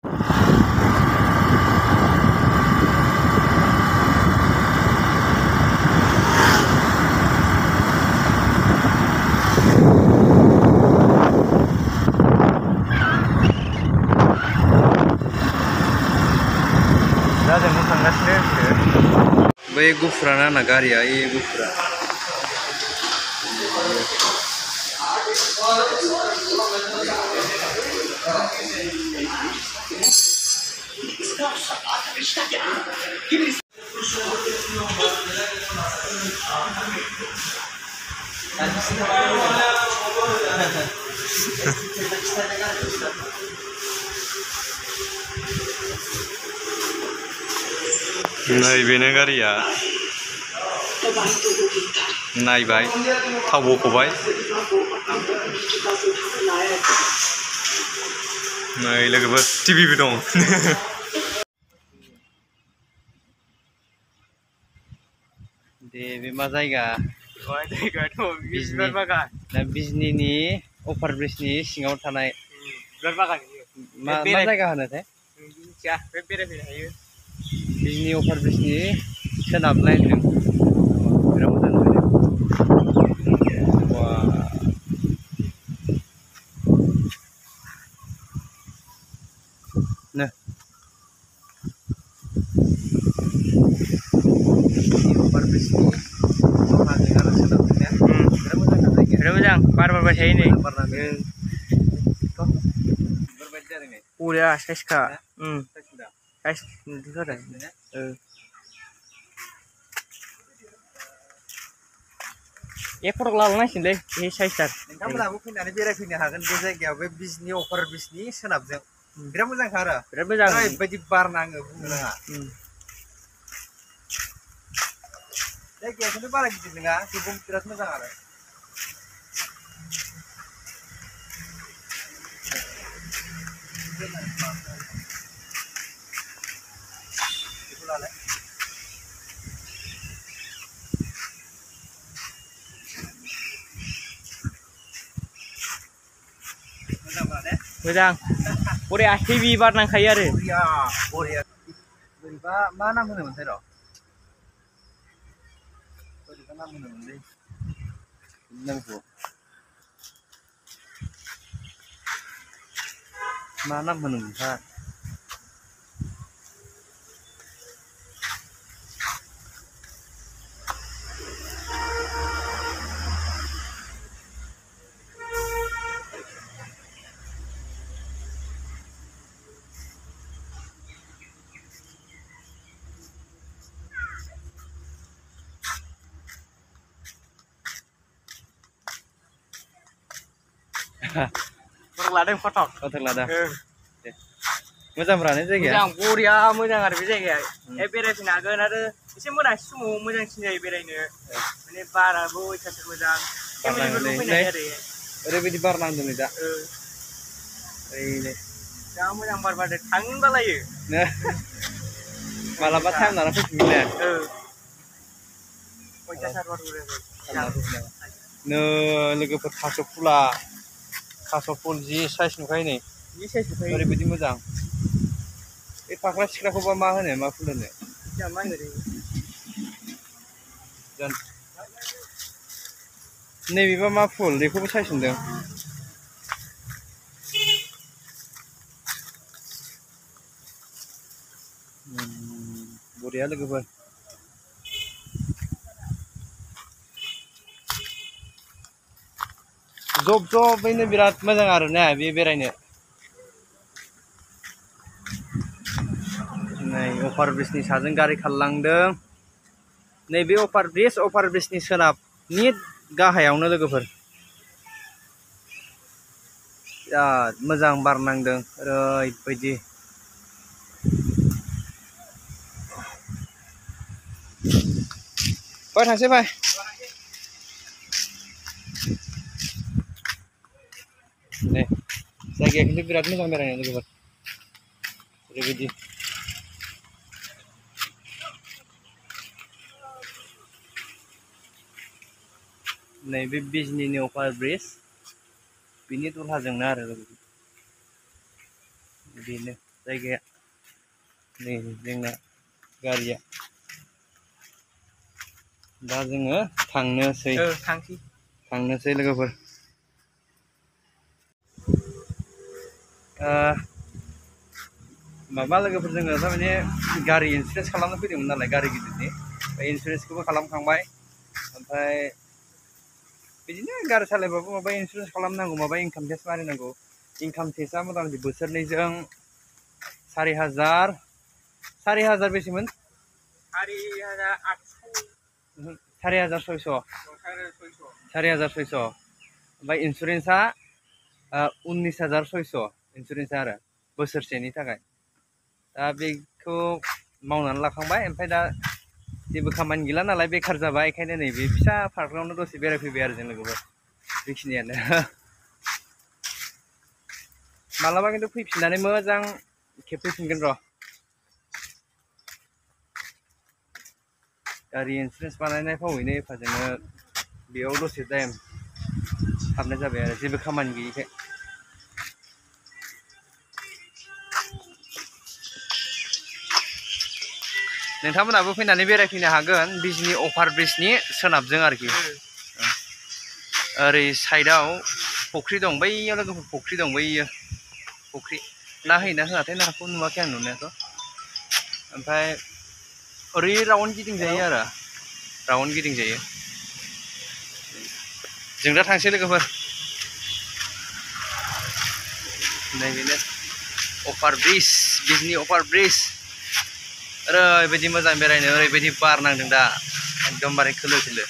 दा जों थांगासिनो बै गुफुरानो आंना गारिया गुफुरा नैबेनो गारिया नायबाय थाव बख'बाय नै लोगोफोर टिभिबो दं दे बे मा जायगा बिजनि बागान बिजनीनि अभार ब्रिजनि सिङाव थानाय बिबार बागान मा जायगा होनोथाय मिथिया बे बेरायफैनो हायो बिजनी अभार ब्रिजनि सोनाब लाइनजों बिराद मोजां नो अभार ब्रिजनि हाजों आरो सोनाबजोंनिया बिराद मोजां बिराद मोजां बार बारबाय थायो नै बेफोरबायदि जादों नै बरिया साइसखा साइस नुदोंथ' आरो फटक लालांनांसिगोनलै बे साइसथार नोंथांमोनहाबो फैनानै बेरायफैनो हागोन बे जायगायाव बे बिजनी अभार ब्रिजनि सोनाबजों बिराद मोजांखा आरो बिराद मोजां ओरैबायदि बार नाङो बुंनो नाङा जायगाया खिन्थु बारा गिदिर नङा थेवबो बिराद मोजां आरो मोजां बरिया हेभि बार नांखायो आरो बरिया बोरैबा मा नाम होनोमोनथाय र' बोरैबा नाम होनोमोनलै नामखौ मा नाम होनोमोनथाय फटक लादों फटक लादों मोजां ब्रानो जायगाया मोजां बरिया मोजां आरो बे जायगाया बेरायफैनो हागोन आरो एसे मोनासि समाव मोजांसिन जायो बेरायनो माने बाराबो अयथासार मोजां फेमिलिफोरबो फैनो हायो आरो ओरैबायदि बार नांदों नै दा ओरैनो जा मोजां बार बारदों थांनो बालायो मालाबा टाइम लाना फैफिनगोन अयथासार बार बारदों नो लोगोफोर थास' फुल जि साइज नुखायो नै जि साइज नुखायो ओरैबायदि मोजां बे फाख्रा सिख्राखौबा मा होनो मा फुल होनो मा होनो नैबेबा मा फुल बेखौबो साइज नुदों बरिया लोगोफोर जबैनो बिराद मोजां आरोना बे बेरायनो नै अभार ब्रिजनि साजों गारि खारलांदों नैबे अभार ब्रिजनि सोनाबनि गाहायावनो लोगोफोर बिराद मोजां बार नांदों ओरैबायदि बाय थांसै बाय दे जायगाया खिन्थु बिराद मोजां बेरायनो लोगोफोर ओरैबायदि नैबे बिजनीनि अभार ब्रिज बिनि दलहाजोंनो आरो बेनो जायगाया नै जोंना गारिया दा जोङो थांनोसै लोगोफोर माबा लोगोफोर जोङो थारमाने गारि इन्सुरेन्स खालामनो फैदोंमोन नालाय गारि गिदिरनि इन्सुरेन्सखौबो खालामखांबाय ओमफ्राय बिदिनो गारि सालायबाबो माबा इन्सुरेन्स खालामनांगौ माबा इनकाम टेक्स मारिनांगौ इनकाम टेक्सआ मथा मथि बोसोरनैजों 4,000 बेसेमोन 4,600 ओमफ्राय इन्सुरेन्सआ 19,600 इन्सुरेन्सआ आरो बोसोरसेनि थाखाय दा बेखौ मावनानै लाखांबाय ओमफ्राय दा जेबो खामानि गैला नालाय बेखार जाबाय बेखायनो नैबे फिसा पार्कआवनो दसे बेरायफैबाय आरो जों लोगोफोर बेखिनियानो मालाबा खिन्थु फैफिननानै मोजां खेबफैफिनगोन र' गारि इन्सुरेन्स बानायनाय फावैनो एफाजोंनो बेयाव दसे टाइम हाबनाय जाबाय आरो जेबो खामानि गैयिखाय नोंथांमोनाबो फैनानै बेरायफैनो हागोन बिजनि अभार ब्रिजनि सोनाबजों आरोखि ओरै साइडआव फुख्रि दं बैयाव लोगोफोर फुख्रि दं बैयो फुख्रि ना होयोना होआथाय नाखौ नुवाखै आं नुनायाथ' ओमफ्राय ओरै राउन्ड गिदिंजायो आरो राउन्ड गिदिंजायो जों दा थांसै लोगोफोर नैबेनो अभार ब्रिज बिजनि अभार ब्रिज ओरैबायदि मोजां बेरायनो ओरैबायदि बार नांदों दा एकदमबारे खोलो खोलो